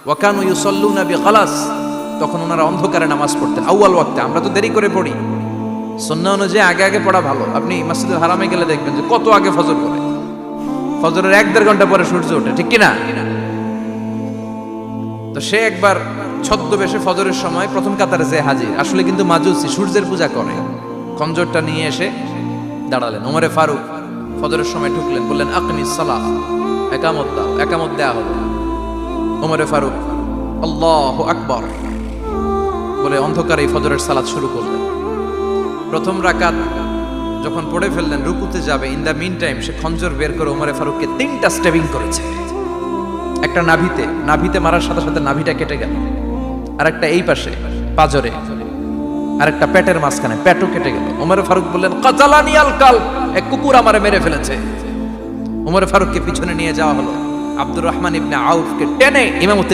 ওয়া কানু ইউসাল্লুনা বিগালাস, তখন ওনারা অন্ধকারে নামাজ পড়তেন আউয়াল ওয়াক্তে। আমরা তো দেরি করে পড়ি, সুন্নাহ অনুযায়ী আগে আগে পড়া ভালো। আপনি মসজিদুল হারামে গেলে দেখবেন যে কত আগে ফজর পড়ে, ফজরের 1-1.5 ঘন্টা পরে সূর্য ওঠে, ঠিক কিনা? তো সে একবার ছদ্মবেশে ফজরের সময় প্রথম কাতারে যে হাজির, আসলে কিন্তু মাজুসি, সূর্যের পূজা করে। খঞ্জরটা নিয়ে এসে দাঁড়ালেন। ওমরে ফারুক ফজরের সময় ঢুকলেন, বললেন আকিমিস সালাহ, একামত দাও। একামত দেয়া হলো। ওমরে ফারুক আল্লাহু আকবার বলে অন্ধকারে ফজরের সালাত শুরু করলেন। প্রথম রাকাত যখন পড়ে ফেললেন, রুকুতে যাবে, ইন দ্য মিন টাইম সে খঞ্জর বের করে ওমরে ফারুককে 3টা স্টেবিং করেছে। একটা নাভিতে মারার সাথে সাথে নাভিটা কেটে গেল, আর একটা এই পাশে পাজরে, আর একটা পেটের মাঝখানে, পেটও কেটে গেল। ওমর ফারুক বললেন কাতালানি আল কালব, এক কুকুর আমারে মেরে ফেলেছে। ওমর ফারুককে পিছনে নিয়ে যাওয়া হলো। আব্দুর রহমান ইবনে আউফকে টেনে ইমামতি